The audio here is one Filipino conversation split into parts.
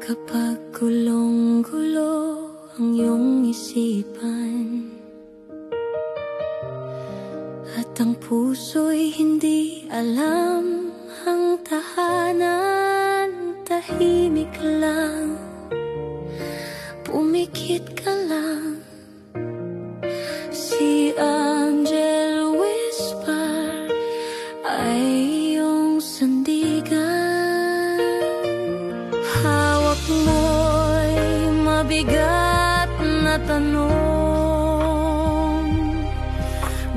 Kapag gulong-gulo ang iyong isipan at ang puso'y hindi alam ang tahanan, tahimik lang, pumikit ka lang. Si Angel Whisper ay iyong sandigan. Hawak mo'y mabigat na tanong,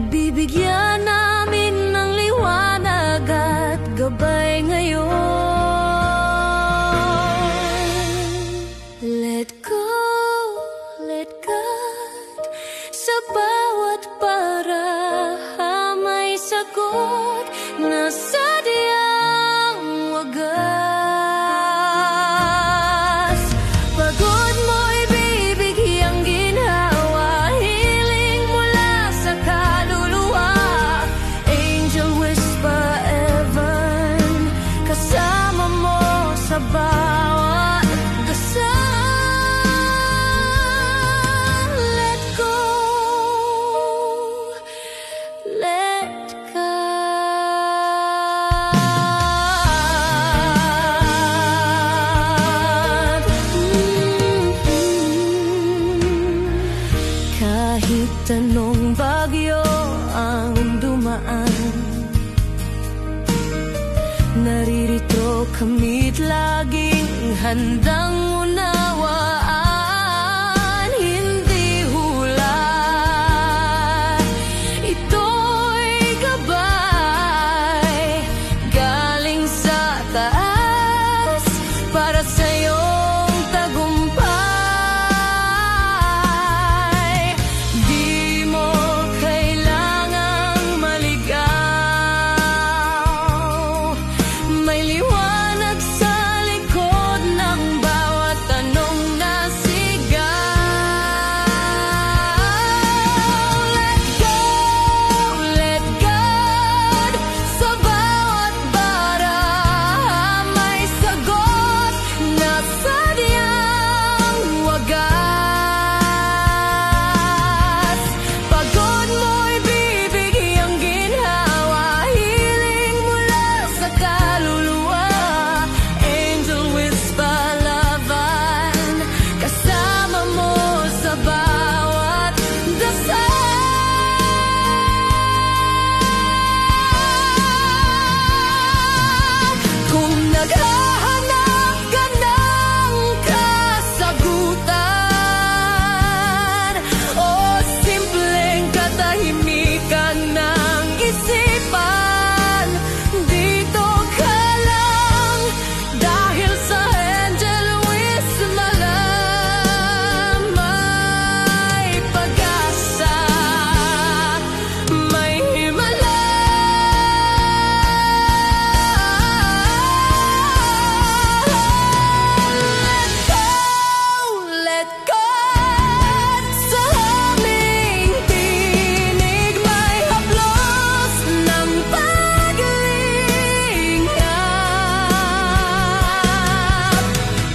bibigyan namin ng liwanag at gabay ngayon. Let go, let God, sa bawat may sagot na sadyang wagas. Pagod mo'y bibigyang ginhawa, hiling mula sa kaluluwa. Angel Whisper Evan, kasama mo sa bawat dasal. Let go, let God. Kahit anong bagyo ang dumaan, naririto kami't laging handang unawaan. Hindi hula, ito'y gabay galing sa taas para sa'yong tagumpay. Di mo kailangang maligaw, may liwanag sa likod ng bawat tanong na sigaw. Let go, let God, sa bawat may sagot na sadyang wagas. Pagod mo'y bibigyang ginhawa, hiling mula sa kaluluwa. Angel Whisper Laban, kasama mo sa bawat dasal. Kung naghahanap ka ng kasagutan o simpleng katahimikan ng isipan, dito ka lang dahil sa Angel Whisper may pag-asa, may himala. Let God, sa aming tinig may haplos ng paglingap.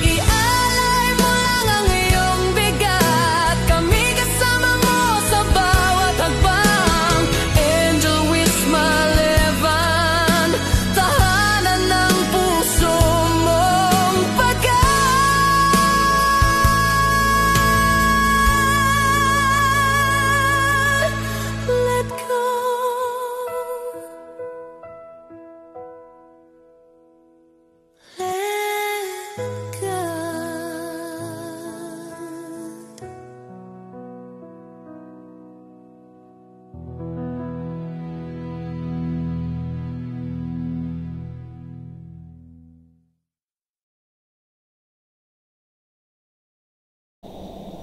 Ialay mo lang ang iyong bigat, kami kasama mo sa bawat hakbang. Angel Whisper Levan, tahanan ng puso mong let go. Let God.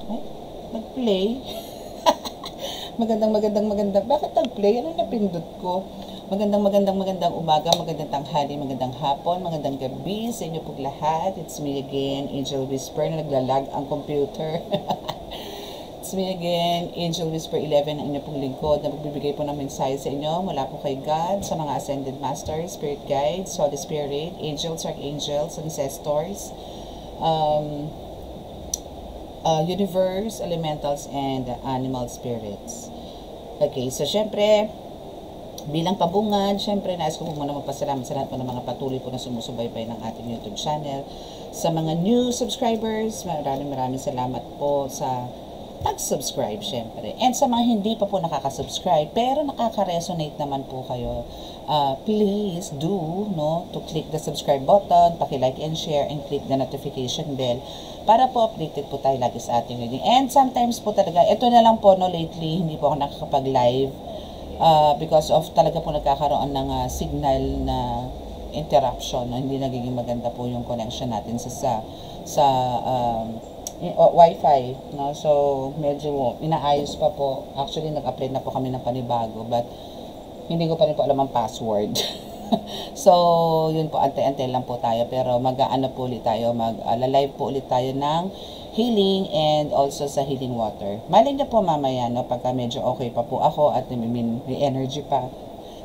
Ay, nag-play. Magandang. Bakit nag-play? Ano napindot ko? Magandang umaga, magandang tanghali, magandang hapon, magandang gabi sa inyo pong lahat. It's me again, Angel Whisper, na naglalag ang computer. It's me again, Angel Whisper 11, ang inyong pong lingkod na magbibigay po ng mensahe sa inyo mula po kay God, sa mga Ascended Masters, Spirit Guides, Holy Spirit, Angels, Archangels, Ancestors, Universe, Elementals, and Animal Spirits. Okay, so syempre, bilang pabungad, syempre, nais ko po muna magpasalamat sa lahat po ng mga patuloy po na sumusubaybay ng ating YouTube channel. Sa mga new subscribers, maraming salamat po sa pag-subscribe, syempre. And sa mga hindi pa po nakaka-subscribe, pero nakaka-resonate naman po kayo, please do, no, to click the subscribe button, paki-like and share, and click the notification bell para po updated po tayo lagi sa ating video. And sometimes po talaga, ito na lang po, no, lately, hindi po ako nakakapag-live because of talaga po nagkakaroon ng signal na interruption, no? Hindi nagiging maganda po yung connection natin sa Wi-Fi, no? So medyo inaayos pa po. Actually nag-upload na po kami ng panibago, but hindi ko pa rin po alam ang password. So yun po, antay-antay lang po tayo, pero mag-aano po ulit tayo, mag-live po ulit tayo ng healing and also sa healing water. Malay niyo po mamaya, no, pagka medyo okay pa po ako at may energy pa,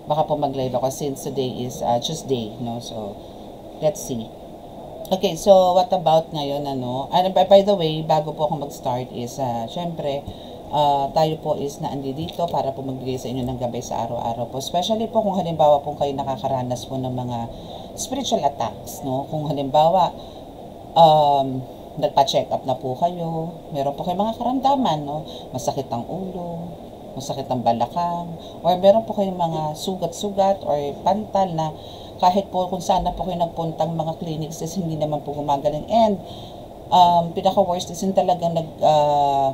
baka po mag-live ako since today is Tuesday, no? So let's see. Okay, so what about ngayon, ano? And by the way, bago po ako mag-start is, syempre, tayo po is naandi dito para po magbigay sa inyo ng gabay sa araw-araw po. Especially po kung halimbawa po kayo nakakaranas po ng mga spiritual attacks, no? Kung halimbawa, nagpa-check up na po kayo, meron po kayong mga karamdaman, no? Masakit ang ulo, masakit ang balakang, or meron po kayong mga sugat-sugat or pantal na kahit po kung saan na po kayo nagpuntang mga clinics is hindi naman po gumagaling. And pinaka-worst is yung talagang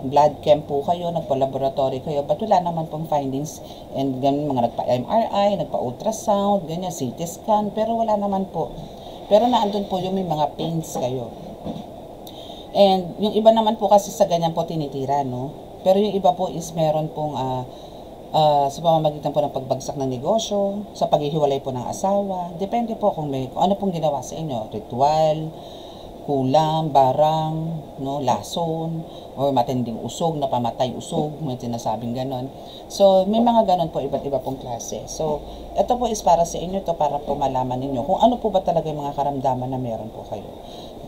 blood chem po kayo, nagpa-laboratory kayo, but wala naman pong findings. And ganun, mga nagpa-MRI, nagpa-ultrasound, ganyan, CT scan, pero wala naman po. Pero naandun po yung may mga pains kayo. And yung iba naman po kasi sa ganyan po tinitira, no? Pero yung iba po is meron pong sa pamamagitan po ng pagbagsak ng negosyo, sa paghihiwalay po ng asawa. Depende po kung ano pong ginawa sa inyo. Ritual, kulam, barang, no, lason, or matinding usog, napamatay usog, may sinasabing ganon. So, may mga ganon po, iba't iba pong klase. So, ito po is para sa inyo, to para po malaman ninyo kung ano po ba talaga yung mga karamdaman na meron po kayo.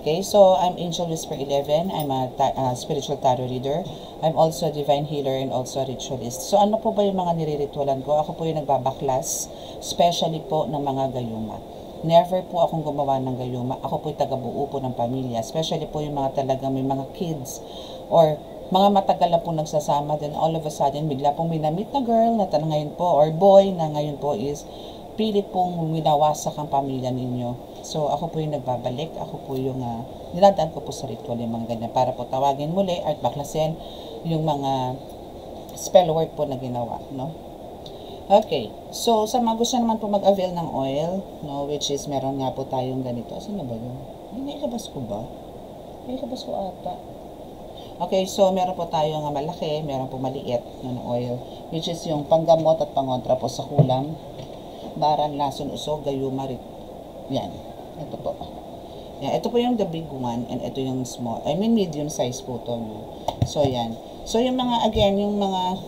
Okay, so I'm Angel Whisper 11. I'm a spiritual tarot reader. I'm also a divine healer and also a ritualist. So ano po ba yung mga nire-ritualan ko? Ako po yung nagbabaklas, especially po ng mga gayuma. Never po akong gumawa ng gayuma. Ako po yung taga-buo po ng pamilya. Especially po yung mga talagang may mga kids or mga matagal na po nagsasama. Then all of a sudden, bigla pong may na-meet na girl na ngayon po or boy na ngayon po is pilit pong winawasak ang pamilya ninyo. So, ako po yung nagbabalik. Ako po yung niladaan ko po sa ritual yung mga ganyan para po tawagin muli at baklasin yung mga spell work po na ginawa, no? Okay. So, sa mga gusto naman po mag-avail ng oil, no, which is meron nga po tayong ganito. Saan na ba yun? May ilabas ko ba? May ilabas ko ata. Okay, so meron po tayong malaki, meron po maliit na oil, which is yung panggamot at pangontra po sa kulam, baran, lason, usog, gayuma, yan. Ito po. Yan. Ito po yung the big one and ito yung small. I mean medium size po to. No? So yan. So yung mga again, yung mga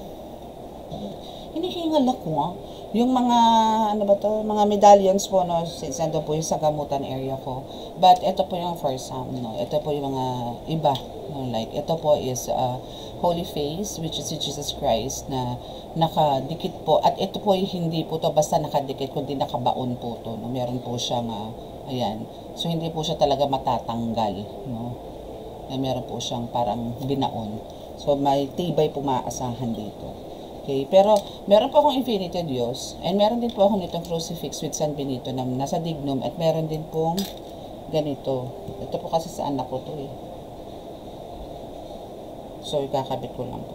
hinihingal ako yung mga ano ba to, mga medallions po, no, since nando po yung sa gamutan area ko. But ito po yung for some, no. Ito po yung mga iba, no, like ito po is Holy Face, which is si Jesus Christ na nakadikit po. At ito po hindi po to basta nakadikit, kundi nakabaon po to, no. Meron po siyang ayan. So hindi po siya talaga matatanggal, no. Meron po siyang parang binaon. So may tibay po maaasahan dito. Okay, pero meron po akong Infinity Diyos and meron din po akong nitong crucifix with San Benito na nasa dignum at meron din pong ganito. Ito po kasi sa anak ko to eh. So, ikakabit ko lang po.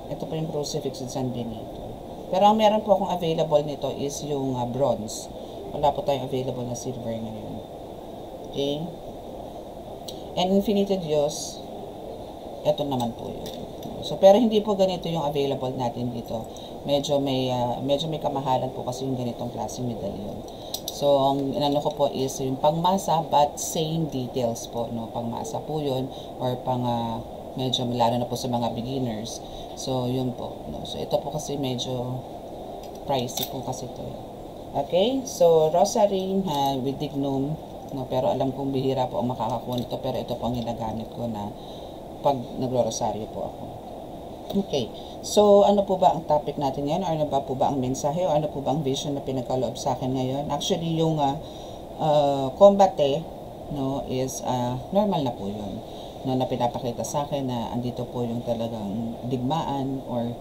Ito po yung crucifix with San Benito. Pero ang meron po akong available nito is yung bronze. Wala po tayong available na silver ngayon. Okay? And Infinity Diyos, ito naman po yun. So, pero hindi po ganito yung available natin dito. Medyo may kamahalan po kasi yung ganitong klaseng medallion. So, ang inano ko po is yung pangmasa but same details po, no? Pangmasa po yun or Medyo lalo na po sa mga beginners. So, yun po. No? So, ito po kasi medyo pricey po kasi ito. Okay? So, rosary with dignum. No? Pero alam kong bihira po ang makakakuha nito. Pero ito po ang ginagamit ko na pag nagro-rosaryo po ako. Okay. So, ano po ba ang topic natin ngayon? Or ano ba po ba ang mensahe? O ano po ba ang vision na pinagkaloob sa akin ngayon? Actually, yung combate, no, is normal na po yun. No, na pinapakita sa akin na andito po yung talagang digmaan or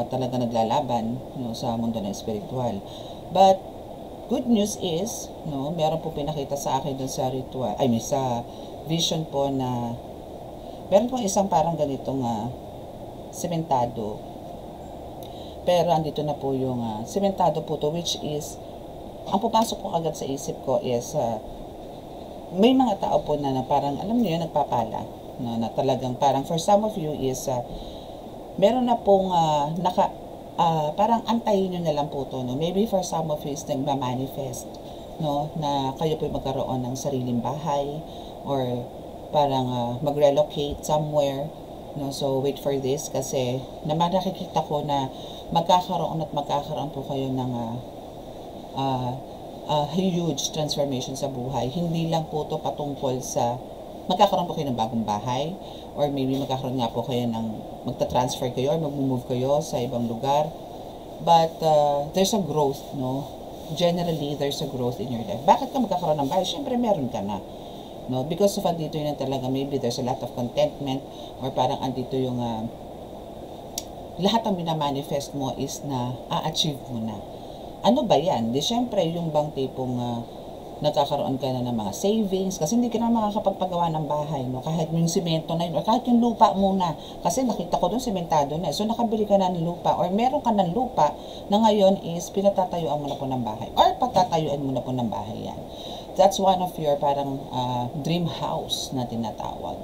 talaga naglalaban, no, sa mundo ng spiritual. But good news is, no, meron po pinakita sa akin dun sa ritual, sa vision po na meron po isang parang ganitong sementado. Pero andito na po yung sementado po to, which is ang pupasok po agad sa isip ko is may mga tao po na parang, alam niyo yun, nagpapala. Na talagang parang, for some of you is, meron na pong, parang antayin nyo na lang po to, no? Maybe for some of you is nagmamanifest, no? Na kayo po magkaroon ng sariling bahay, or parang mag-relocate somewhere, no? So, wait for this, kasi nakikita ko na magkakaroon po kayo ng huge transformation sa buhay. Hindi lang po to patungkol sa magkakaroon po kayo ng bagong bahay, or maybe magkakaroon nga po kayo ng magta-transfer kayo or mag-move kayo sa ibang lugar. But there's a growth, no? Generally, there's a growth in your life. Bakit ka magkakaroon ng bahay? Siyempre, meron ka na. No? Because of andito yun talaga, maybe there's a lot of contentment, or parang andito yung lahat ng minamanifest mo is na a-achieve mo na. Ano ba yan? Di syempre, yung bang tipong nagkakaroon ka na ng mga savings, kasi hindi ka na makakapagpagawa ng bahay, no? Kahit yung simento na yun, or kahit yung lupa muna, kasi nakita ko doon sementado na, so nakabili ka na ng lupa, or meron ka ng lupa, na ngayon is pinatatayuan mo na po ng bahay, or patatayuan mo na po ng bahay yan. That's one of your parang dream house na tinatawag.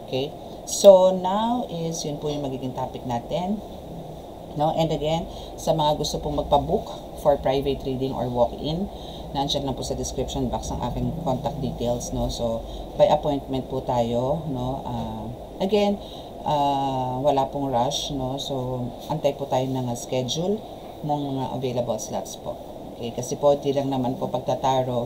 Okay? So, now is, yun po yung magiging topic natin. No? And again, sa mga gusto pong magpa-book for private reading or walk-in, nandiyan lang po sa description box ang aking contact details, no? So, by appointment po tayo, no? Again, wala pong rush, no? So, antay po tayo ng schedule ng mga available slots po. Okay? Kasi po, di lang naman po pagtataro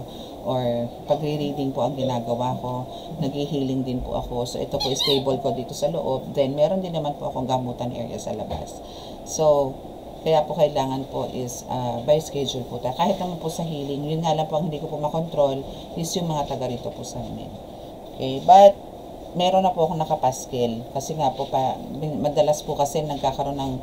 or pagre-reading po ang ginagawa ko. Nag-healing din po ako. So, ito po is stable ko dito sa loob. Then, meron din naman po akong gamutan area sa labas. So, kaya po kailangan po is by schedule po tayo. Kahit naman po sa healing, yun nga lang po ang hindi ko po makontrol is yung mga taga rito po sa amin. Okay, but meron na po akong nakapaskil. Kasi nga po, madalas po kasi nagkakaroon ng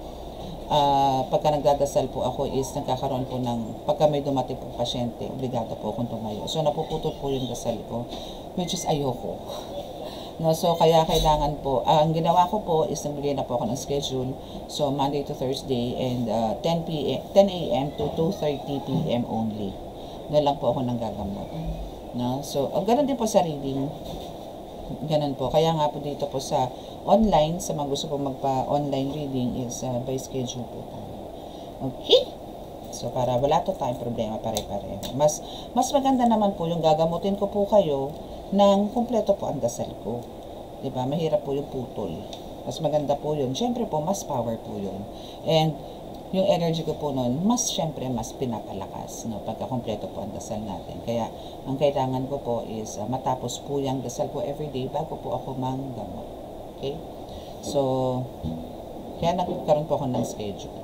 pagka nagdadasal po ako is nagkakaroon po ng, pagka may dumating po pasyente, obligado po akong tumayo. So, napuputol po yung dasal ko, which is ayoko. No, so, kaya kailangan po, ang ginawa ko po is nagbigay na po ako ng schedule. So, Monday to Thursday and 10 a.m. to 2:30 p.m. only. Na lang po ako nang gagamot. No? So, ganun din po sa reading. Ganun po. Kaya nga po dito po sa online, sa mga gusto po magpa-online reading is by schedule po tayo. Okay? So, para wala to tayong problema pare-pareho. Mas maganda naman po yung gagamutin ko po kayo ng kumpleto po ang dasal ko. Diba? Mahirap po yung putol. Mas maganda po yun. Siyempre po, mas power po yun. And yung energy ko po nun, siyempre, mas pinapalakas. No? Pagka kumpleto po ang dasal natin. Kaya, ang kailangan ko po is matapos po yung dasal ko everyday bago po ako manggamot. Okay? So, kaya nagkaroon po ako ng schedule.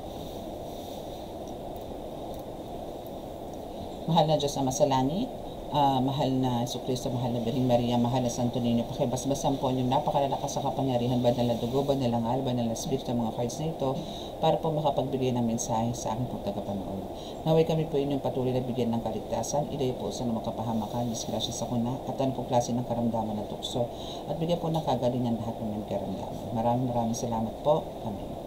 Mahal na Diyos na masalangit, mahal na Jesucristo, mahal na Birheng Maria, mahal na Santo Niño, pakibasbasan po yung napakalalakas sa kapangyarihan, banal na dugo, banal na ngal, banal na spirit ng mga cards na ito, para po makapagbigay ng mensahe sa aking pong tagapanood. Naway kami po inyong patuloy na bigyan ng kaligtasan, ilayo po sa mga kapahamakan, disgrasya sa kuna, at ano pong klase ng karamdaman na tukso, at bigyan po ng kagalingan lahat ng mga karamdaman. Maraming salamat po. Amen.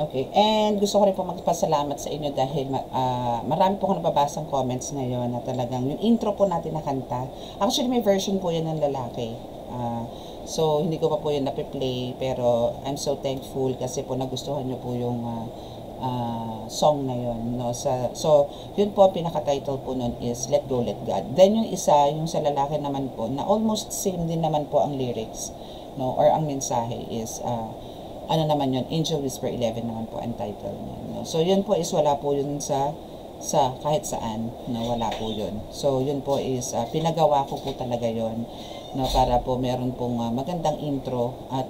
Okay, and gusto ko rin po magpasalamat sa inyo dahil marami po akong nababasang comments ngayon na talagang yung intro po natin na kanta. Actually, may version po yan ng lalaki. So, hindi ko pa po yun napiplay, pero I'm so thankful kasi po nagustuhan nyo po yung song na yun, no? So, yun po, pinaka-title po nun is Let Go, Let God. Then yung isa, yung sa lalaki naman po, na almost same din naman po ang lyrics, no? Or ang mensahe is, ano naman yun, Angel Whisper 11 naman po ang title niya, no? So, yun po is wala po yun sa kahit saan, no? Wala po yun. So, yun po is, pinagawa ko po talaga yun, no? Para po meron pong magandang intro at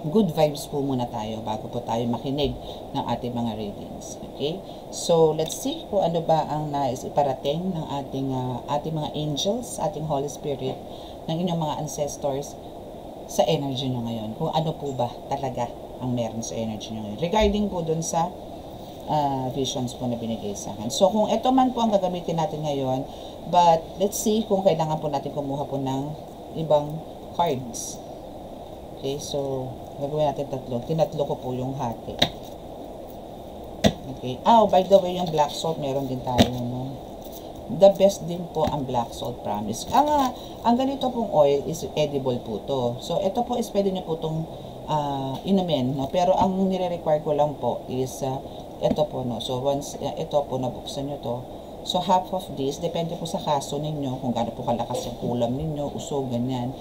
good vibes po muna tayo bago po tayo makinig ng ating mga readings. Okay? So, let's see kung ano ba ang nais iparating ng ating mga angels, ating Holy Spirit, ng inyong mga ancestors sa energy nyo ngayon. Kung ano po ba talaga ang meron sa energy nyo ngayon. Regarding po dun sa visions po na binigay sa akin. So, kung ito man po ang gagamitin natin ngayon, but let's see kung kailangan po natin kumuha po ng ibang cards. Okay, so, gagawin natin tatlo. Tinatlo ko po yung hati. Okay. By the way, yung black salt, meron din tayo, no? The best din po ang black salt, promise. Ang ganito pong oil is edible po to. So, ito po is pwede nyo po itong inumin, no? Pero ang nire-require ko lang po is ito po, no? So, once ito po, nabuksan nyo to. So, half of this, depende po sa kaso ninyo, kung gaano po kalakas yung kulam ninyo, usog, ganyan.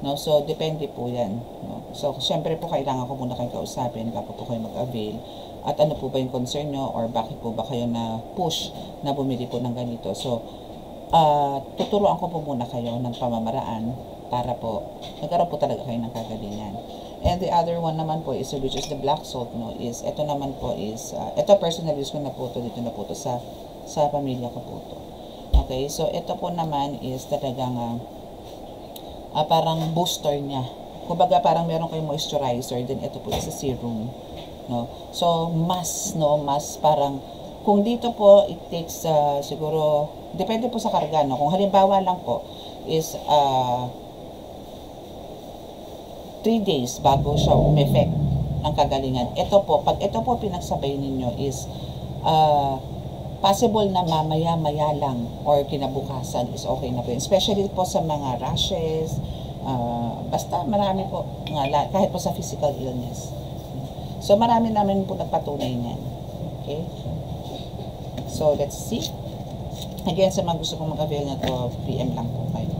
No, so depende po 'yan, no. So syempre po kailangan ko muna kayong kausapin bago po kayo mag-avail. At ano po ba yung concern nyo or bakit po ba kayo na push na bumili po ng ganito. So tuturuan ko po muna kayo ng pamamaraan para po nagkaroon po talaga kayo ng kagalingan. And the other one naman po is which is the black salt, no, is ito naman po is ito personal use ko na po to, dito na po to sa pamilya ko po to. Okay, so ito po naman is talagang parang booster niya. Kumbaga parang meron kayong moisturizer, then ito po is a serum, no. So mas parang kung dito po it takes siguro depende po sa karga, no. Kung halimbawa lang po is 3 days bago siya umeffect ng kagalingan. Ito po, pag ito po pinagsabay ninyo is possible na mamaya-maya lang or kinabukasan is okay na po. Especially po sa mga rashes, basta marami po, kahit po sa physical illness. So, marami namin po nagpatunay niyan. Okay? So, let's see. Again, sa mga gusto kong mag-avail na to, PM lang po kayo.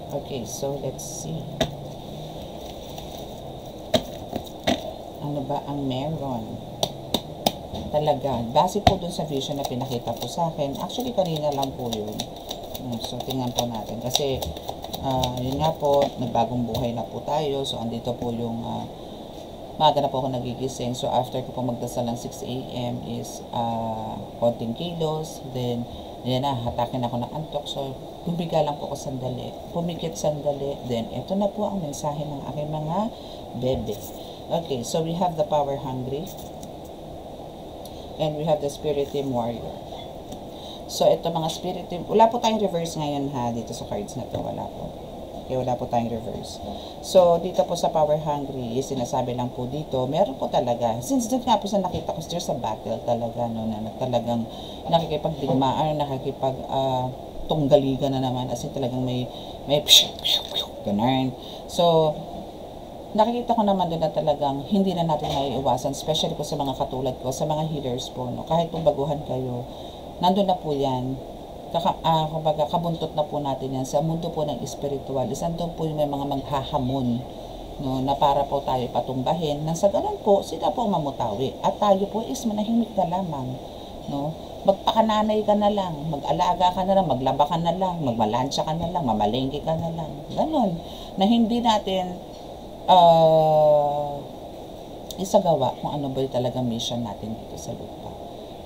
Okay, so let's see. Ano ba ang meron? Talaga, base po dun sa vision na pinakita po sa akin. Actually, kanina lang po yun. So, tingnan po natin. Kasi, yun nga po, nagbagong buhay na po tayo. So, andito po yung, maaga na po ako nagigising. So, after ko po magdasal ng 6 AM is, konting kilos. Then, yan na, hatakin ako ng antok. So, bumiga lang po ako sandali. Pumikit sandali. Then, ito na po ang mensahe ng aking mga bebe. Okay, so we have the power hungry. And we have the spirit team warrior. So, ito mga spirit team. Wala po tayong reverse ngayon ha, dito sa cards na to. Wala po. Okay, wala po tayong reverse. So, dito po sa power hungry, sinasabi lang po dito, meron po talaga. Since doon nga po sa nakita ko, there's a battle talaga, no, na talagang nakikipagdigmaan, tunggaligan na naman. As in talagang may ganun. So, nakikita ko naman doon na talagang hindi na natin maiiwasan, especially po sa mga katulad ko, sa mga healers po, no? Kahit po baguhan kayo, nandun na po yan. Kumbaga, kabuntot na po natin yan sa mundo po ng spiritual. Nandun po yung may mga maghahamon, no? Na para po tayo patumbahin. Nang sa ganun po, sila po mamutawi. At tayo po is manahimik na lamang, no? Magpakananay ka na lang, mag-alaga ka na lang, maglaba ka na lang, magmalansya ka na lang, mamalengke ka na lang. Ganun. Na hindi natin isagawa kung ano ba yung talagang mission natin dito sa lupa,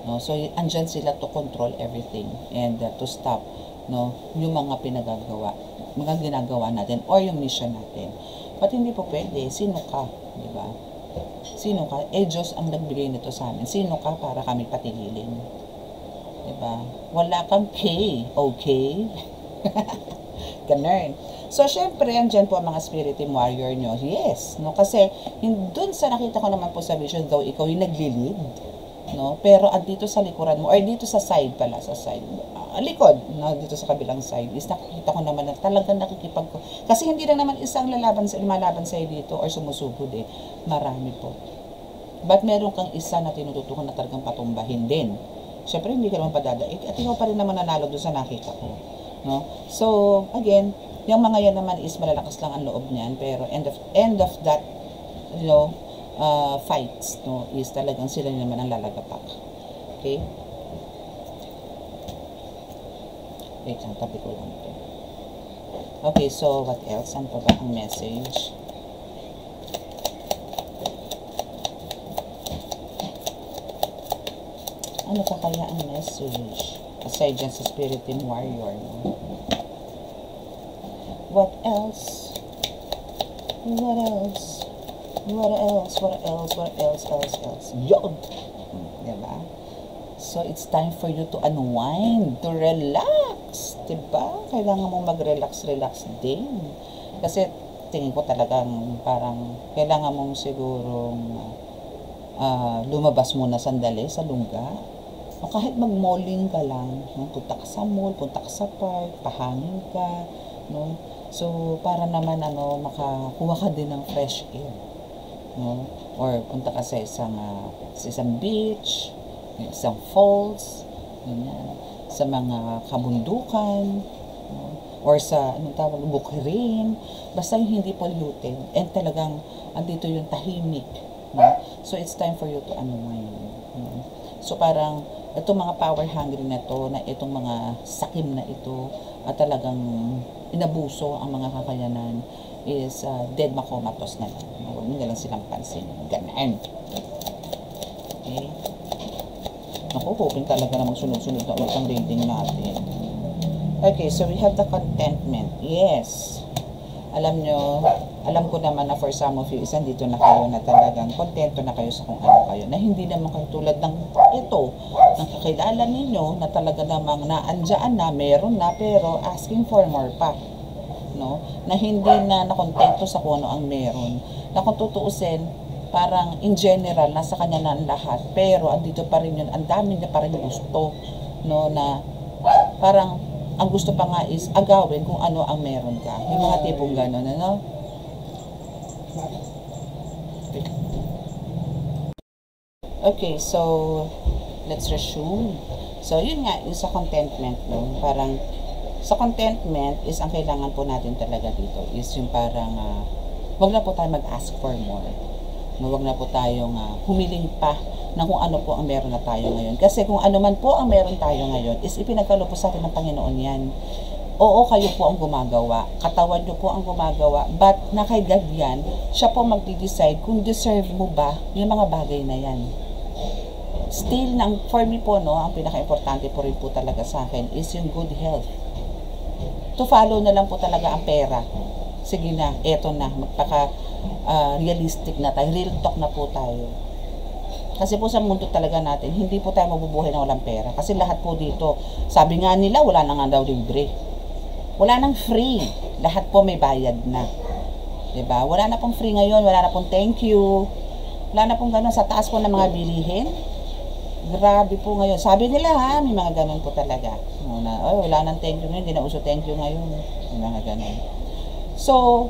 no? So andyan sila to control everything and to stop, no, yung mga mga ginagawa natin or yung mission natin. But hindi po pwede. Sino ka, di ba? Sino ka? Diyos ang nagbigay nito sa amin. Sino ka para kami patigilin, di ba? Wala kang K, okay? Ganun. So, syempre, andyan po ang mga spirit team warrior nyo. Yes, no? Kasi, dun sa nakita ko naman po sa vision, though ikaw yung nagli-lead, no? Pero dito sa likuran mo, or dito sa side pala, sa side, likod, no? Dito sa kabilang side, is nakikita ko naman na talagang nakikipag ko. Kasi hindi lang naman isang lumalaban sa'yo dito, or sumusugod eh. Marami po. But meron kang isa na tinututukan na talagang patumbahin din. Siyempre, hindi ka naman padadaig. At ikaw pa rin naman nanalo doon sa nakita ko. No? So, again, yung mga yan naman is malalakas lang ang loob niyan. Pero end of that, you know, fights, no, is talagang sila naman ang lalagapak. Okay? Wait lang, tabi ko lang ito. Okay, so what else? Ano pa ba ang message? Ano pa kaya ang message? Aside dyan sa Spirit Team Warrior, no? What else? What else? What else? What else? What else? Yun! Diba? So, it's time for you to unwind, to relax. Diba? Kailangan mo mag-relax din. Kasi, tingin ko talagang parang kailangan mong sigurong lumabas muna sandali sa lungga. O kahit mag-malling ka lang, no? Punta ka sa mall, punta ka sa park, pahangin ka, no? So, para naman, makakuha ka din ng fresh air, no? Or punta ka sa isang beach, isang falls, ganyan, sa mga kabundukan, no? Or sa, bukirin, basta yung hindi polluted, and talagang, andito yung tahimik, no? So, it's time for you to unwind, no? So, parang, itong mga power hungry na to, na itong mga sakim na ito, at talagang inabuso ang mga kakayanan, is dead makomatos na lang. Huwag nyo na lang silang pansin. Ganaan. Okay? Naku, hoping talaga namang sunod-sunod na ulit ang rating natin. Okay, so we have the contentment. Yes. Alam ko naman na for some of you, dito na kayo na talagang kontento na kayo sa kung ano kayo. Na hindi naman kayo tulad ng ito, ng kakilala ninyo na talaga namang naandyan na, meron na, pero asking for more pa. No? Na hindi na nakontento sa kung ano ang meron. Na kung tutuusin, parang in general, nasa kanya na ang lahat. Pero andito pa rin yun, ang dami niya pa rin gusto. No? Na parang, ang gusto pa nga is agawin kung ano ang meron ka. Yung mga tipong gano'n, ano? Okay, so, let's resume. So, yun nga, yung sa contentment, no? Parang, sa contentment is ang kailangan po natin talaga dito is yung parang, wag na po tayo mag-ask for more. No, wag na po tayong humiling pa ng kung ano po ang meron na tayo ngayon. Kasi kung ano man po ang meron tayo ngayon, is ipinagkaloob po sa atin ng Panginoon yan. Oo, kayo po ang gumagawa. Katawan nyo po ang gumagawa. But na kay God yan, siya po magde-decide kung deserve mo ba yung mga bagay na yan. Still, for me po, no, ang pinaka-importante po rin po talaga sa akin is yung good health. To follow na lang po talaga ang pera. Sige na, eto na, magpaka-realistic na tayo. Real talk na po tayo. Kasi po sa mundo talaga natin, hindi po tayo mabubuhay na walang pera. Kasi lahat po dito, sabi nga nila, wala na nga daw libre. Wala nang free. Lahat po may bayad na. Diba? Wala na pong free ngayon, wala na pong thank you. Wala na pong gano'n sa taas po ng mga bilihin. Grabe po ngayon. Sabi nila may mga gano'n po talaga. Wala nang thank you ngayon, hindi na uso thank you ngayon. May mga gano'n. So,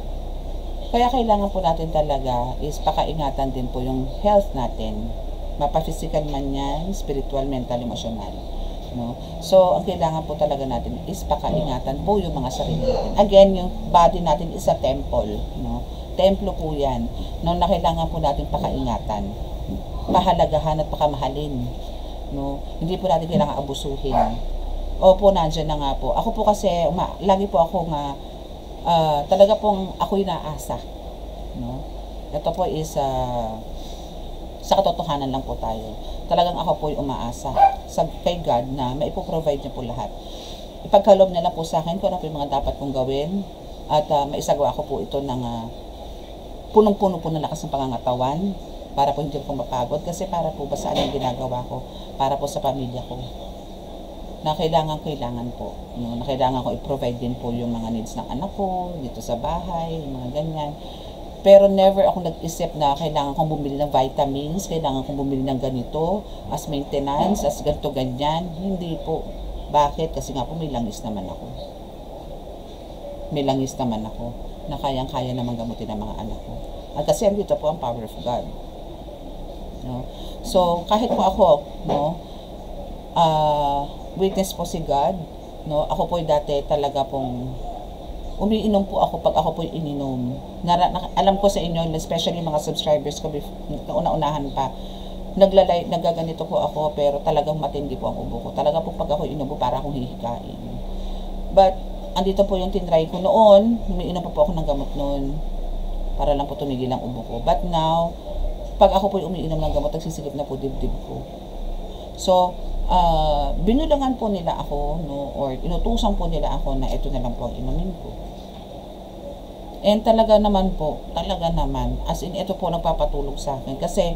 kaya kailangan po natin talaga is pakaingatan din po yung health natin. Mapa-physical man yan, spiritual, mental, emotional. No? So, ang kailangan po talaga natin is pakaingatan po yung mga sarili natin. Again, yung body natin is a temple. No? Templo po yan. No, na kailangan po natin pakaingatan. Pahalagahan at pakamahalin. No? Hindi po natin kailangan abusuhin. Opo, nandyan na nga po. Ako po kasi, lagi po ako talaga pong ako'y naasa. No? Ito po is sa katotohanan lang po tayo. Talagang ako po'y umaasa kay God na maipoprovide niya po lahat. Ipagkaloob niya lang po sa akin kung ano po yung mga dapat kong gawin at maisagawa ko po ito ng punong-puno po ng lakas ng pangangatawan para po hindi ko mapagod kasi para po ba saan yung ginagawa ko? Para po sa pamilya ko. Na kailangan po. No? Na kailangan ko i-provide din po yung mga needs ng anak ko, dito sa bahay, yung mga ganyan. Pero never ako nag-isip na kailangan kong bumili ng vitamins, kailangan kong bumili ng ganito, as maintenance, as ganito, ganyan. Hindi po. Bakit? Kasi nga po may langis naman ako. May langis naman ako na kayang-kaya naman gamutin ng mga anak ko. At kasi andito po ang power of God. No? So, kahit po ako, no, witness po si God, no, ako po dati talaga pong umiinom po ako pag ako po ininom. Alam ko sa inyo, especially mga subscribers ko, una-unahan pa, nagaganito po ako, pero talagang matindi po ang ubo ko. Talaga po pag ako inubo, para akong hihikain. But, andito po yung tinry ko noon, umiinom po ako ng gamot noon, para lang po tumigil ang ubo ko. But now, pag ako po umiinom ng gamot, nagsisigip na po dibdib ko. So, binulangan po nila ako, no, or inutusan po nila ako na ito na lang po ang inumin ko. And talaga naman, as in, ito po nagpapatulog sa akin. Kasi,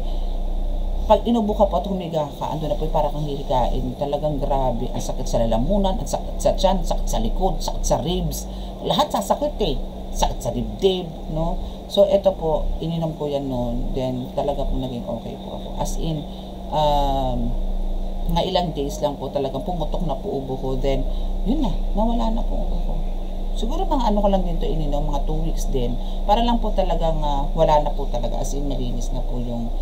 pag inubo ka po at humiga ka, ando na po para kang hihikain. Talagang grabe. Ang sakit sa lalamunan, ang sakit sa tiyan, sakit sa likod, sakit sa ribs. Lahat sasakit eh. Sakit sa dibdib, no? So, ito po, ininom ko yan noon. Then, talaga po naging okay po ako. As in, nga ilang days lang po talagang pumutok na po ubo ko. Then, yun na, nawala na po ubo ko. Siguro mga ano ko lang din to ininom, mga 2 weeks din. Para lang po talagang wala na po talaga. As in, malinis na po yung,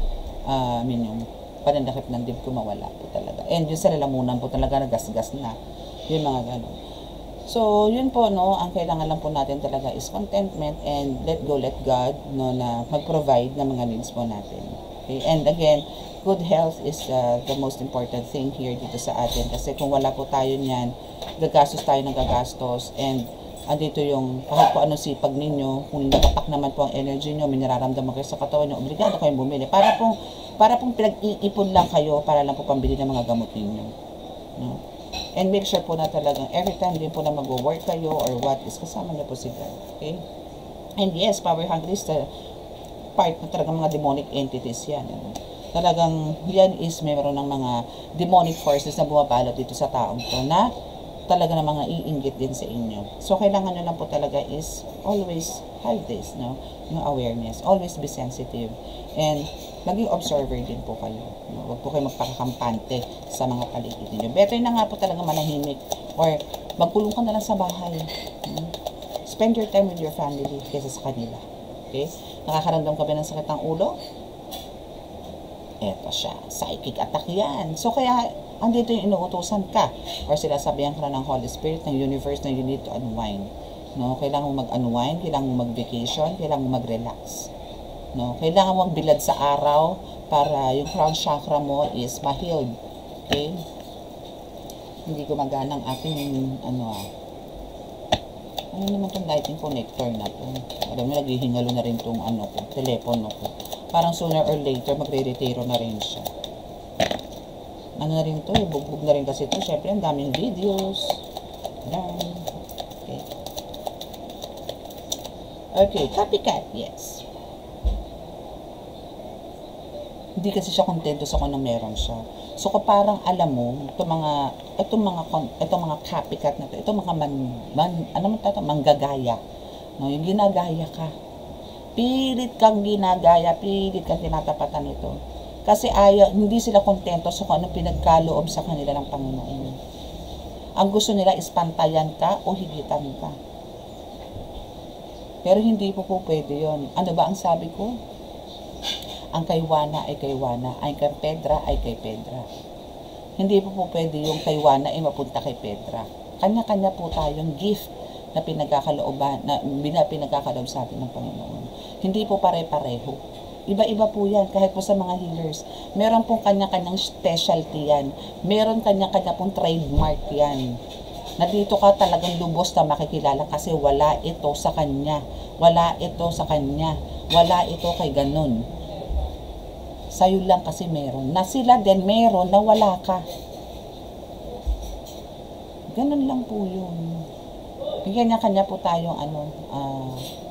yung pananakip ng dib ko, mawala po talaga. And yung sa lalamunan po talaga, nagasgas na. Yung mga gano'n. So, yun po, no, ang kailangan lang po natin talaga is contentment and let go, let God, no, na mag-provide ng mga needs po natin. Okay? And again, good health is the most important thing here dito sa atin. Kasi kung wala po tayo niyan, gagastos tayo ng gagastos. And andito yung kahit po ano sipag ninyo, kung nakapak naman po ang energy nyo, may nararamdaman kayo sa katawan nyo, obligado kayong bumili. Para pong pinag-iipon lang kayo, para lang po pambili ng mga gamot ninyo. No? And make sure po na talagang every time din po na mag-work kayo or what is kasama nyo po si God. Okay? And yes, power hungry is the part na talagang mga demonic entities yan. Ano? Talagang yan is meron ng mga demonic forces na bumabalot dito sa taong to na talaga na mga iinggit din sa inyo. So, kailangan nyo lang po talaga is always have this, no? Yung awareness. Always be sensitive. And, maging observer din po kayo. No? Huwag po kayo magpakakampante sa mga paligid ninyo. Better na nga po talaga manahimik or magkulong ka na lang sa bahay. Spend your time with your family kaysa sa kanila. Okay? Nakakaramdam ka ba ng sakit ng ulo? Eto siya. Psychic attack yan. So, kaya andito yung inuutosan ka or sila sabihan ka na ng Holy Spirit, ng universe na you need to unwind. No? Kailangan mo mag-unwind, kailangan mo mag-vacation, kailangan mo mag-relax. No? Kailangan mo magbilad sa araw para yung crown chakra mo is ma-healed. Okay? Hindi gumagana ang aking ano naman itong lighting connector na to. Alam mo, naghihingalo na rin itong telepono ko. Parang sooner or later, magre-retiro na rin siya. Ano na rin to, bugbog na rin kasi to. Syempre, ang daming videos. Yan. Okay. Okay, copycat, yes. Hindi kasi siya kontento sa kung meron siya. So, kung parang alam mo, itong mga copycat na to, itong mga manggagaya. No, yung ginagaya ka. Pilit kang ginagaya, pilit kang tinatapatan ito. Kasi hindi sila kontento sa kung anong pinagkaloob sa kanila ng Panginoon. Ang gusto nila is pantayan ka o higitan ka. Pero hindi po pwede yun. Ano ba ang sabi ko? Ang kay Juana ay kay Juana, ang kay Pedra ay kay Pedra. Hindi po pwede yung kay Juana ay mapunta kay Pedra. Kanya-kanya po tayong gift na pinagkakalooban, na pinagkakaloob sa atin ng Panginoon. Hindi po pare-pareho. Iba-iba po yan, kahit po sa mga healers. Meron pong kanya-kanyang specialty yan. Meron kanya-kanya pong trademark yan. Na dito ka talagang lubos na makikilala kasi wala ito sa kanya. Wala ito sa kanya. Wala ito kay ganun. Sa'yo lang kasi meron. Na sila din meron na wala ka. Ganun lang po yun. Kanya-kanya po tayong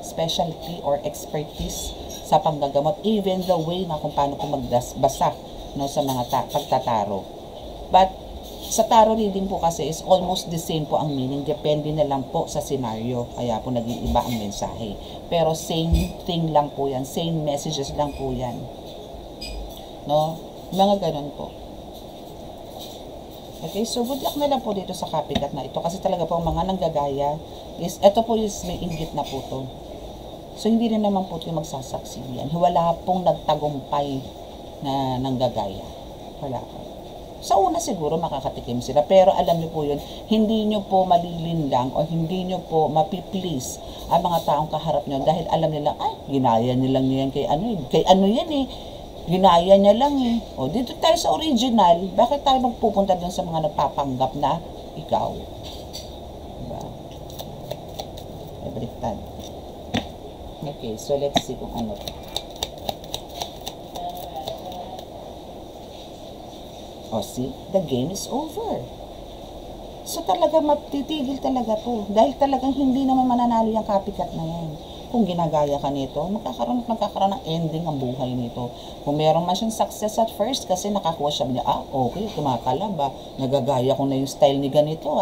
specialty or expertise sa panggagamot, even the way na kung paano po magbasa, no, sa mga pagtataro. But Sa tarot reading po kasi is almost the same po ang meaning. Depende na lang po sa scenario. Kaya po nag-iiba ang mensahe. Pero same thing lang po yan. Same messages lang po yan. No? Mga ganun po. Okay, so good luck na lang po dito sa copycat na ito. Kasi talaga po ang mga nanggagaya is, ito po is may inggit na po to. So hindi rin naman po ito magsasaksiyan. Wala pong nagtagumpay na nanggagaya. Wala po. Sa una siguro makakatikim sila, pero alam niyo po yun, hindi niyo po malilinlang o hindi niyo po mapiplease ang mga taong kaharap niyo dahil alam nila, ay, ginaya nilang yan kay ano yan eh, ginaya niya lang eh. O, dito tayo sa original, bakit tayo magpupunta dun sa mga nagpapanggap na ikaw? Diba? Ay, baliktad. Okay, so let's see kung ano. O, see? The game is over. So, talaga matitigil talaga to. Dahil talagang hindi naman mananalo yung copycat na yan. Kung ginagaya ka nito, magkakaroon ng ending ang buhay nito. Kung meron man siyang success at first, kasi nakakuha siya niya, okay, kumakalab nagagaya ko na yung style ni ganito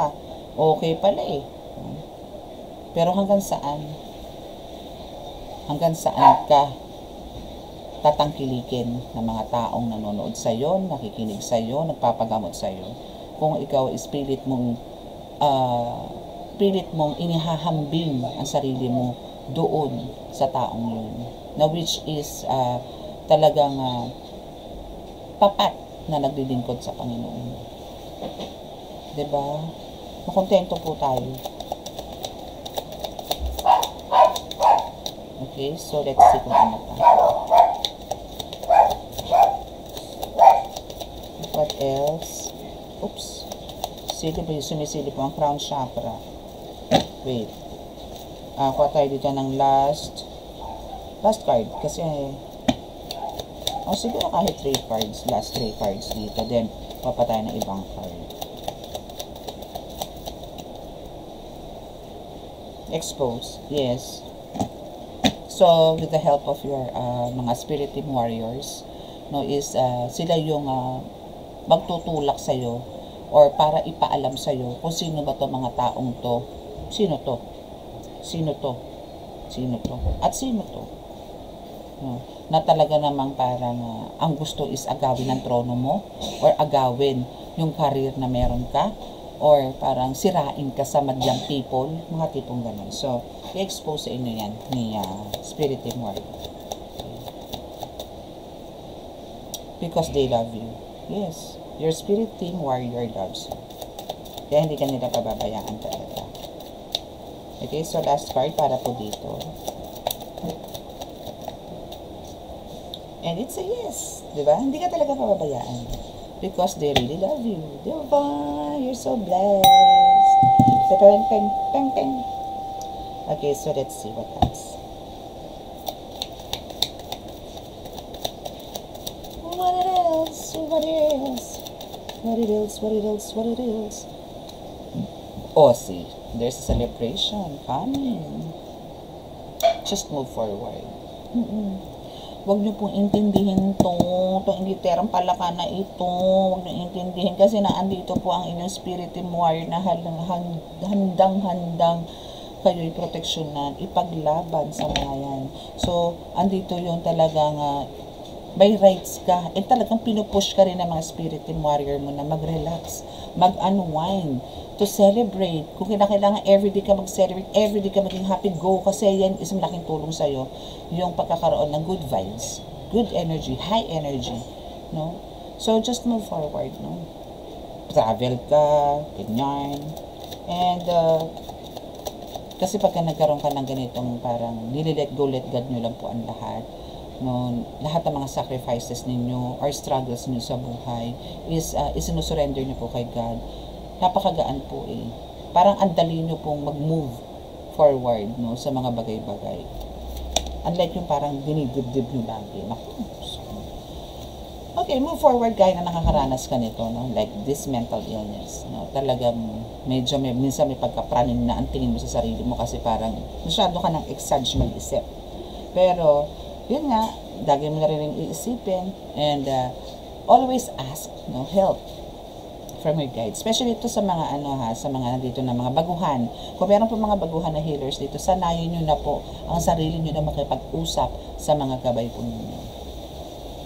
okay pala eh. Pero hanggang saan? Hanggang saan ka tatangkilikin ng mga taong nanonood sa iyo, nakikinig sa iyo, nagpapagamot sa iyo. Kung ikaw is pilit mong inihahambing ang sarili mo doon sa taong yun. Na which is talagang papat na naglilingkod sa Panginoon. 'Di ba? Makontento po tayo. Okay, so let's see kung ano pa. What else? Oops. Sumisilip po ang crown chakra. Wait. Kuha tayo dito ng last card. Kasi, siguro kahit 3 cards. Last 3 cards dito. Then, papatay ng ibang card. Expose. Yes. So, with the help of your mga spirit team warriors, no, is sila yung magtutulak sa'yo or para ipaalam sa'yo kung sino ba to mga taong to, sino to, at sino to. No? Na talaga namang parang ang gusto is agawin ang trono mo or agawin yung career na meron ka or parang sirain ka sa madyang people, mga tipong ganun. So, i-expose sa inyo yan ni Spirit Team Warrior. Because they love you. Yes, your Spirit Team Warrior loves you. Kaya hindi ka nila pababayaan talaga. Okay, so last card para po dito. And it's a yes. Diba? Hindi ka talaga pababayaan. Because they really love you. Diba? You're so blessed. So, peng, peng, peng, peng. Okay, so let's see what else. What it is? Oh, see, there's a celebration coming. Just move forward. Huwag niyo pong intindihin itong literang palaka na ito. Huwag niyo intindihin kasi naandito po ang inyong spirit team warrior na handang-handang kayo'y proteksyonan, ipaglaban sa mga yan. So, andito yung talagang by rights ka, talagang pinupush ka rin ng mga spirit team warrior mo na mag-relax, mag-unwind, to celebrate. Kung kailangan everyday ka mag-celebrate, everyday ka maging happy, go, kasi yan is malaking tulong sa'yo, yung pagkakaroon ng good vibes, good energy, high energy, no? So, just move forward, no? Travel ka, ganyan, and, kasi pagka nagkaroon ka ng ganitong parang nililet go, let God nyo lang po ang lahat, no, lahat ng mga sacrifices ninyo or struggles niyo sa buhay is isinusurrender niyo po kay God. Napakagaan po eh. Parang andali niyo pong mag-move forward, no, sa mga bagay-bagay. Unlike yung parang dinidibdib niyo lagi. Okay, move forward gaya na nakakaranas ka nito, no, like this mental illness, no, talagang medyo minsan may pagkapraning na ang tingin mo sa sarili mo kasi parang masyado ka ng exage mag-isip. Pero yun nga, lagi mo na rin iisipin and always ask, no, help from your guide. Especially ito sa mga sa mga nandito na mga baguhan. Kung meron po mga baguhan na healers dito, sanayin nyo na po ang sarili nyo na makipag-usap sa mga gabay po ninyo.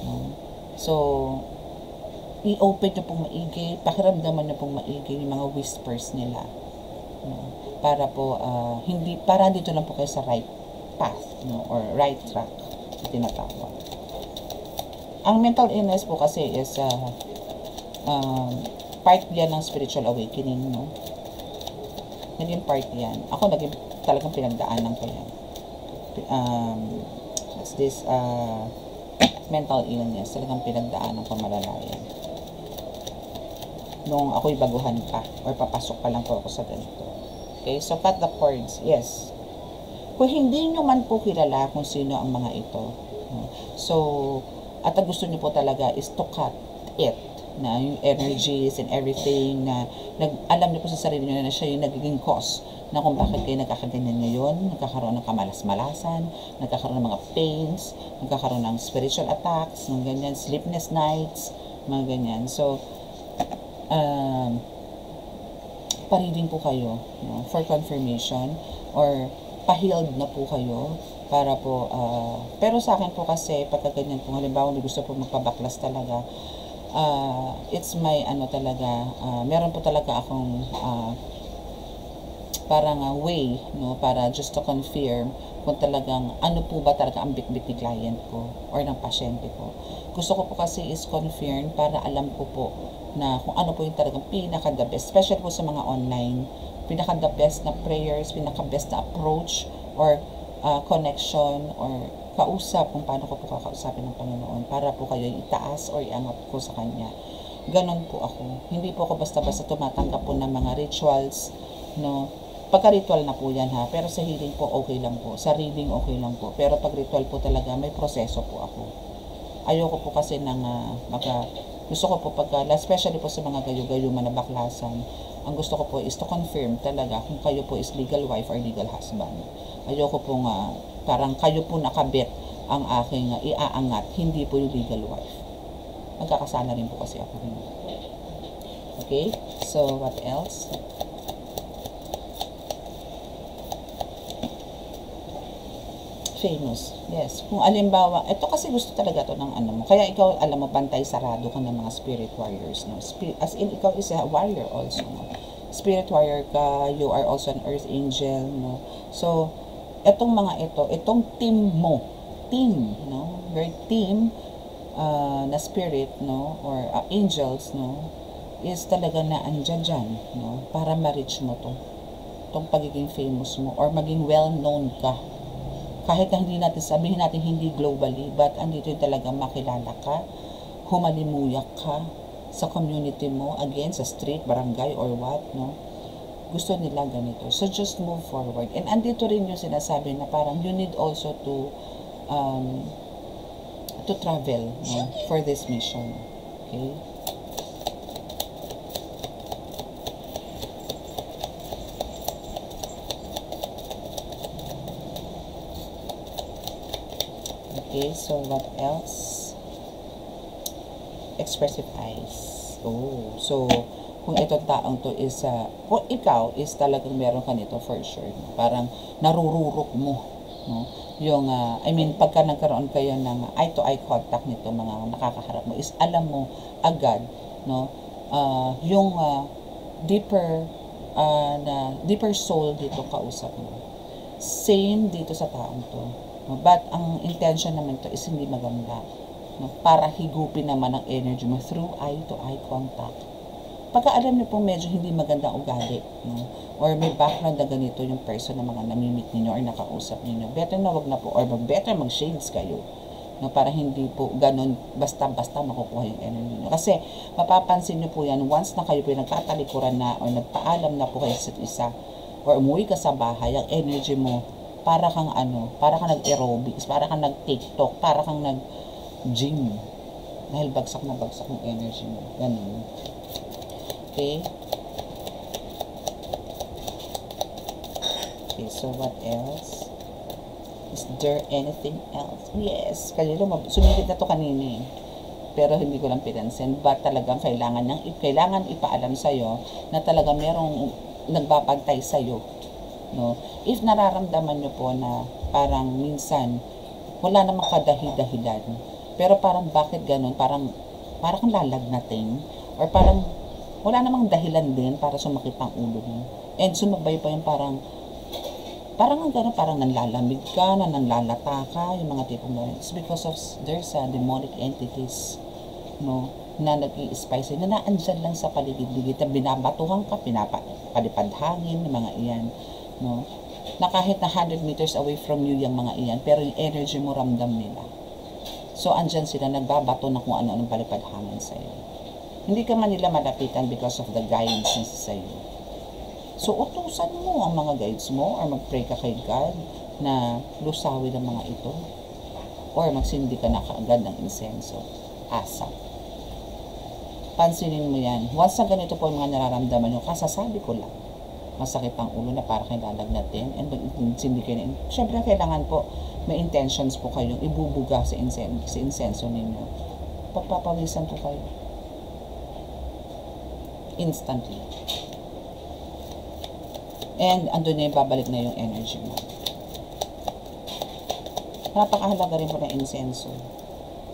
No? So, i-open nyo pong maigi, pakiramdaman nyo pong maigi yung mga whispers nila. No? Para po, para dito lang po kayo sa right path, no? Or right track, tinatawag. Ang mental illness po kasi is part yan ng spiritual awakening, no? Naging part yan. Ako naging talagang pinagdaanan ko yan. What's this? Mental illness. Talagang pinagdaanan ko malalayan. Nung ako'y baguhan pa or papasok pa lang po ako sa ganito. Okay? So, cut the cords. Yes. Kung hindi nyo man po kilala kung sino ang mga ito, no? So, at ang gusto nyo po talaga is to cut it, na yung energies and everything na alam niyo po sa sarili niyo na siya yung nagiging cause na kung bakit kayo nagkakaganyan ngayon, nagkakaroon ng kamalas-malasan, nagkakaroon ng mga pains, nagkakaroon ng spiritual attacks, mga ganyan, sleepless nights, mga ganyan. So, pa-reading po kayo, no, for confirmation, or pa-healed na po kayo, para po, pero sa akin po kasi, pagka ganyan po, halimbawa, gusto po magpabaklas talaga, it's my, talaga, meron po talaga akong, parang way, no, para just to confirm kung talagang, ano po ba talaga ang bitbit ni client ko, or ng pasyente ko. Gusto ko po kasi is confirm, para alam ko po, na kung ano po yung talagang pinaka-the best, especially po sa mga online, pinaka-the best na prayers, pinaka-best na approach, or connection or kausap kung paano ko po kakausapin ng Panginoon para po kayo itaas or iangat ko sa Kanya. Ganon po ako. Hindi po ako basta-basta tumatanggap po ng mga rituals, no? Pagka-ritual na po yan, ha. Pero sa healing po, okay lang po. Sa reading, okay lang po. Pero pag ritual po talaga, may proseso po ako. Ayoko po kasi ng gusto ko po especially po sa mga gayo-gayuman na baklasan, ang gusto ko po is to confirm talaga kung kayo po is legal wife or legal husband. Ayoko po parang kayo po nakabit ang aking iaangat, hindi po yung legal wife. Magkakasala rin po kasi ako rin. Okay? So, what else? Famous. Yes. Kung alimbawa, ito kasi gusto talaga to ng mo. Kaya ikaw, alam mo, bantay sarado ka ng mga spirit warriors, no? As in, ikaw is a warrior also, no? Spirit warrior ka, you are also an earth angel, no? So, etong mga itong team mo, no? Your team, na spirit, no? Or angels, no? Is talaga na andyan dyan, no? Para ma-reach mo itong pagiging famous mo, or maging well-known ka. Kahit na hindi natin sabihin natin hindi globally, but andito yung talaga makilala ka, humalimuyak ka sa community mo, again, sa street, barangay, or what, no? Gusto nila ganito. So, just move forward. And andito rin yung sinasabi na parang you need also to travel, no? For this mission. Okay? Okay, so what else? Expressive eyes. Oh, so kung itong taong to is, kung ikaw is talagang meron ka nito for sure, no? Parang narururok mo, no? Yung, pagka nagkaroon kayo ng eye-to-eye contact nito, mga nakakaharap mo, is alam mo agad, no? Yung deeper soul dito kausap mo. Same dito sa taong to. But ang intention naman to is hindi maganda, no? Para higupin naman ang energy mo through eye-to-eye contact. Pagka alam niyo po medyo hindi maganda ugali, no? Or may background na ganito yung person na mga namimit ninyo or nakausap ninyo, better na wag na po, or better mag-shades kayo, no? Para hindi po ganun basta-basta makukuha yung energy niyo. Kasi mapapansin niyo po yan once na kayo po nagtatalikuran na or nagpaalam na po kayo sa isa, or umuwi ka sa bahay, ang energy mo para kang nag-aerobics, para kang nag-TikTok, para kang nag-gym. Dahil bagsak na bagsak yung energy mo. Ganun. Okay? Okay, so what else? Is there anything else? Yes. Kanino, sumilip na to kanina eh. pero hindi ko lang pinansin. But talagang kailangan ipaalam sa'yo na talaga merong nagbabantay sa'yo. No? If nararamdaman nyo po na parang minsan wala namang kadahi-dahilan, pero parang bakit ganun, parang kang lalagnatin, or parang wala namang dahilan din para sumakit ang ulo mo. And sumabay pa yung parang ang gano'n, parang nanlalamig ka, nanlalata ka, yung mga tipong gano'n. It's because of there's demonic entities, no, na nag-i-spice, na naandyan lang sa paligid-ligid, na binabatuhan ka, pinapalipad hangin, yung mga iyan, no, na kahit na 100 meters away from you yung mga iyan, pero yung energy mo ramdam nila. So, andyan sila, nagbabato na kung ano-anong palipad hangin sa'yo. Hindi ka man nila malapitan because of the guidance sa'yo. So, utusan mo ang mga guides mo, or mag-pray ka kay God na lusawin ang mga ito, or magsindi ka na kaagad ng insenso, asap. Pansinin mo yan. Once na ganito po ang mga nararamdaman nyo, kasasabi ko lang, masakit ang ulo na para kayo lalagnatin, and magsindi kayo na. Siyempre, kailangan po, may intentions po kayong ibubuga sa insenso ninyo. Pagpapawisan po kayo. Instantly. And andun na yung babalik na yung energy mo. Napakahalaga rin po ng insenso.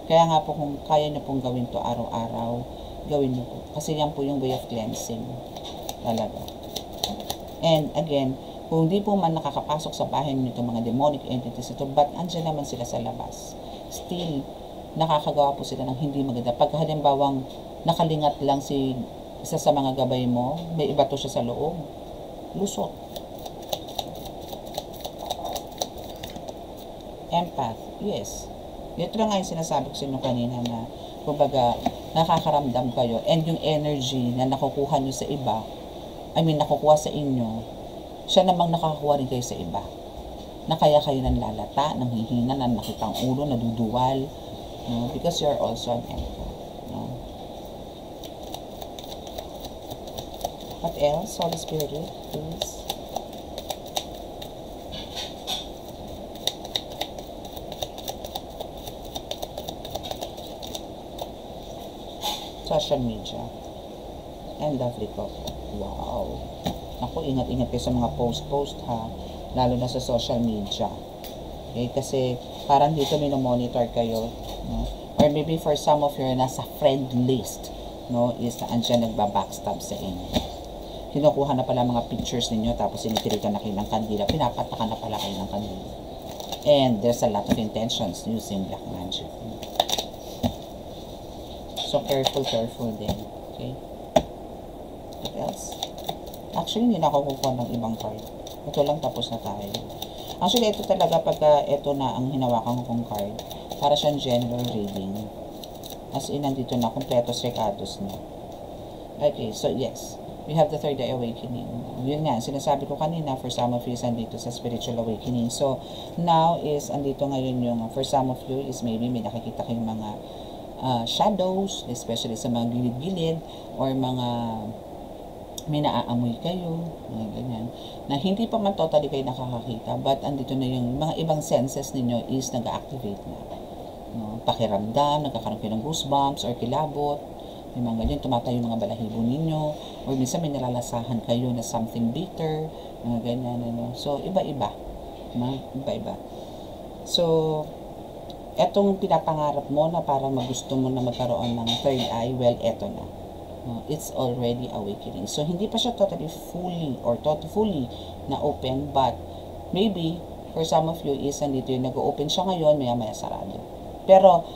Kaya nga po kung kaya nyo pong gawin to araw-araw, gawin nyo po. Kasi yan po yung way of cleansing. Talaga. And again, kung di po man nakakapasok sa bahay nyo itong mga demonic entities ito, but andyan naman sila sa labas. Still, nakakagawa po sila ng hindi maganda. Pag halimbawang nakalingat lang si isa sa mga gabay mo, may iba to siya sa loob, lusot. Empath, yes. Ito lang nga yung sinasabi ko sa inyo kanina na, kumbaga, nakakaramdam kayo, and yung energy na nakukuha nyo sa iba, nakukuha sa inyo, siya namang nakakuha rin kayo sa iba. Na kaya kayo nanlalata, nanghihina, nakitang ulo, naduduwal, no? Because you're also an empath. No? What else? Holy Spirit, please. Social media. And lovely couple. Wow. Ako, ingat-ingat kayo sa mga post-post ha. Lalo na sa social media. Okay? Kasi parang dito minomonitor kayo. No? Or maybe for some of you, nasa friend list. No? Is na andyan nagbabackstab sa inyo. Kinukuha na pala mga pictures ninyo, tapos sinitirikan na kayo ng kandila, pinapatakan na pala kayo ng kandila. And there's a lot of intentions using black magic. So, careful din. Okay? What else? Actually, hindi na ako kukuha ng ibang card. Ito lang, tapos na tayo. Actually, ito talaga, pagka ito na ang hinawakan kong card, para siyang general reading. As in, nandito na, completos recados na. Okay, so yes. We have the third eye awakening. Yun nga, sinasabi ko kanina, for some of you is andito sa spiritual awakening. So, now is, andito ngayon yung, for some of you is maybe may nakikita kayong mga shadows, especially sa mga gilid-gilid, or mga may naaamoy kayo, mga ganyan, na hindi pa man totally kayo nakakakita, but andito na yung mga ibang senses ninyo is nag-activate na. No? Pakiramdam, nagkakaroon kayo ng goosebumps, or kilabot, yung mga ganyan, tumatayo yung mga balahibo ninyo, or minsan may nalalasahan kayo na something bitter, mga ganyan, ano. So, iba-iba. Iba-iba. So, etong pinapangarap mo na parang magusto mo na magkaroon ng third eye, well, eto na. It's already awakening. So, hindi pa siya totally fully na open, but maybe, for some of you is, nandito yung nag-open siya ngayon, maya-maya sarado. Pero,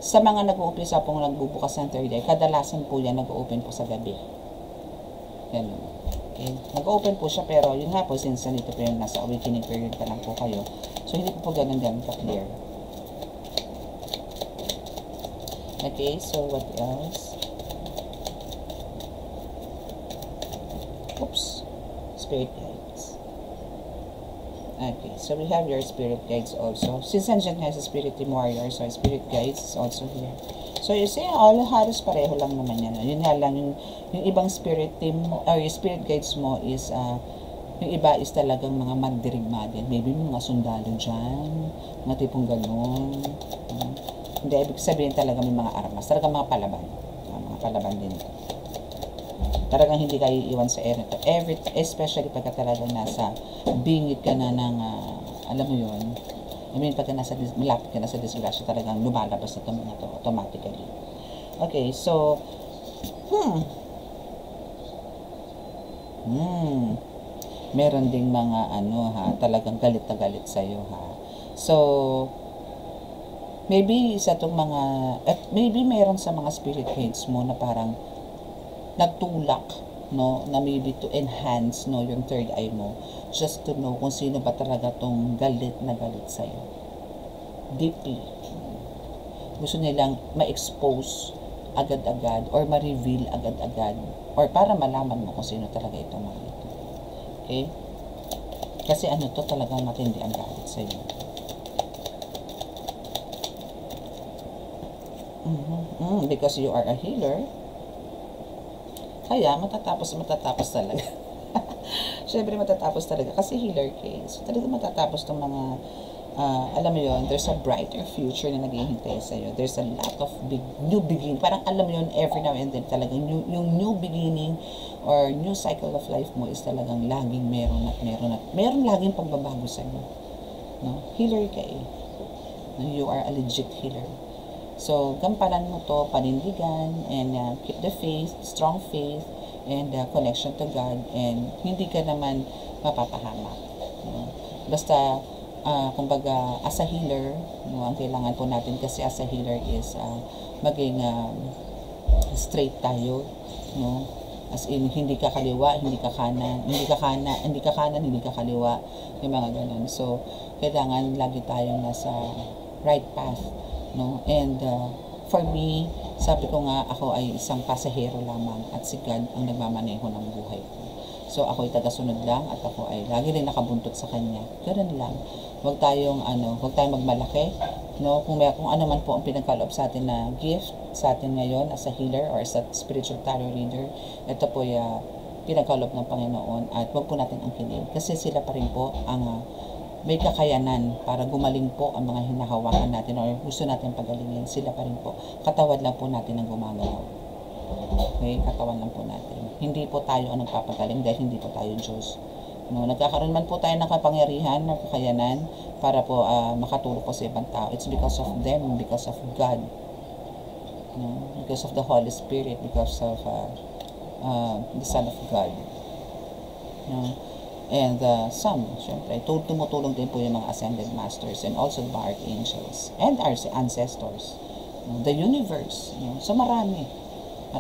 sa mga nag-uumpisa pong nagbubukas ng third eye, kadalasan po yan nag-open po sa gabi. Ganun. Okay. Nag-open po siya, pero yun nga po, since nandito po yung nasa awakening period pa lang po kayo, so hindi po ganun ka-clear. Okay, so what else? Oops. Spirit guides. Okay, so we have your spirit guides also. Since andyan nga sa spirit team warrior, so spirit guides is also here. So you see, all halos pareho lang naman yan. Yun nga lang, yung ibang spirit team, or yung spirit guides mo is, yung iba is talagang mga mandirigma din. Maybe mga sundalo dyan, mga tipong ganun. Hindi, ibig sabihin talaga may mga armas. Talaga mga palaban. Mga palaban din ito. Talagang hindi kayo iiwan sa air nito. Especially pagka talagang nasa bingit ka na ng, alam mo yun, I mean, pagka malapit ka na sa disgrasya, talagang lumalabas na ito mga to automatically. Okay, so, meron ding mga talagang galit na galit sa'yo ha. So, maybe sa itong mga, maybe meron sa mga spirit guides mo na parang nagtulak, no, na maybe to enhance, no, yung third eye mo, just to know kung sino ba talaga tong galit na galit sa'yo. Deeply. Gusto nilang ma-expose agad-agad or ma-reveal agad-agad or para malaman mo kung sino talaga itong mga ito. Okay? Kasi to talagang matindi ang galit sa'yo. Because you are a healer, kaya matatapos talaga. Syempre matatapos talaga kasi healer case. So talaga matatapos tong mga alam mo yon, there's a brighter future na naghihintay sa iyo. There's a lot of new beginning. Parang alam mo yon, every now and then talagang yung new beginning or new cycle of life mo is talagang laging meron laging pagbabago sa iyo. No? Healer ka eh. You are a legit healer. So, gampanan mo to, panindigan, and keep the faith, strong faith, and connection to God, and hindi ka naman mapapahamak. Basta, kumbaga, as a healer, ang kailangan po natin kasi as a healer is maging straight tayo, no? As in, hindi ka kaliwa, hindi ka kanan, hindi ka kaliwa, yung mga ganun. So, kailangan lagi tayong nasa right path, no? And for me, sabi ko nga, ako ay isang pasahero lamang at si God ang nagmamaneho ng buhay ko. So ako ay tagasunod lang at ako ay lagi rin nakabuntot sa Kanya. Ganun lang. Huwag tayong magmalaki, no? Kung ano man po ang pinagkaloob sa atin na gift sa atin ngayon as a healer or as a spiritual tarot reader, ito po ay pinagkaloob ng Panginoon at huwag po natin angkinin kasi sila pa rin po ang may kakayanan para gumaling po ang mga hinahawakan natin o gusto natin pagalingin. Sila pa rin po. Katawan lang po natin ang gumagalaw. Okay? Katawan lang po natin. Hindi po tayo ang nagpapagaling dahil hindi po tayo Diyos. No, nagkakaroon man po tayo ng kapangyarihan, ng kakayanan para po makatulong po sa ibang tao. It's because of them, because of God. No? Because of the Holy Spirit, because of the Son of God. No? And some, syempre, tumutulong din po yung mga ascended masters and also the archangels and our ancestors. The universe. So marami.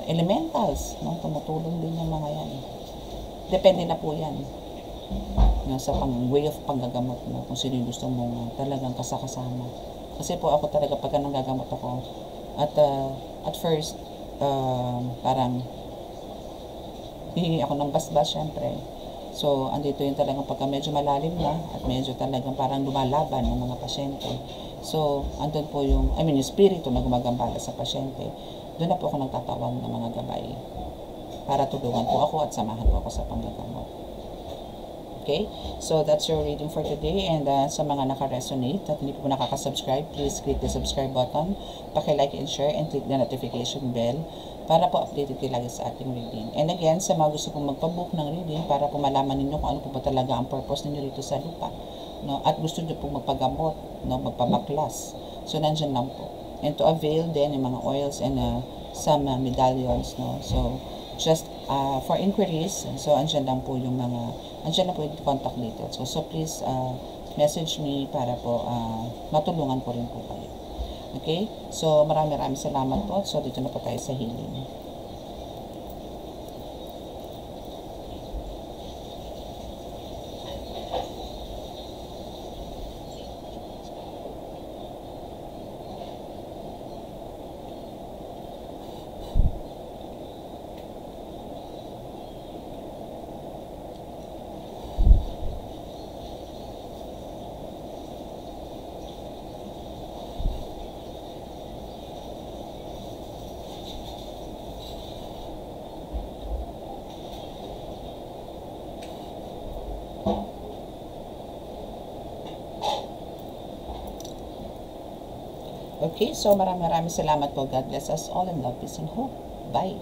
Elementals. Tumutulong din yung mga yan. Depende na po yan. Sa way of panggagamot mo. Kung sino yung gusto mong talagang kasama. Kasi po ako talaga pagka nanggagamot ako at first parang hihingi ako ng basbas syempre. So, andito yung talagang pagka medyo malalim na at medyo talagang parang lumalaban ng mga pasyente. So, andun po yung espiritu na gumagambala sa pasyente. Doon na po ako nagtatawag ng mga gabay para tulungan po ako at samahan po ako sa panggagamot. Okay? So, that's your reading for today. And sa mga naka-resonate at hindi po nakaka-subscribe, please click the subscribe button, paki-like and share, and click the notification bell para po updated kayo lagi sa ating reading. And again, sa mga gusto pong magpabook ng reading para po malaman ninyo kung ano po ba talaga ang purpose ninyo rito sa lupa, no? At gusto nyo pong magpagamot, no? Magpabaklas. So, nandyan lang po. And to avail din yung mga oils and some medallions, no? So, just for inquiries, so andyan lang po yung contact details. So please message me para po matulungan ko rin po kayo. Okay? So maraming salamat po. So dito na po tayo sa healing. Okay, so maraming salamat po. God bless us all and love, peace, and hope. Bye.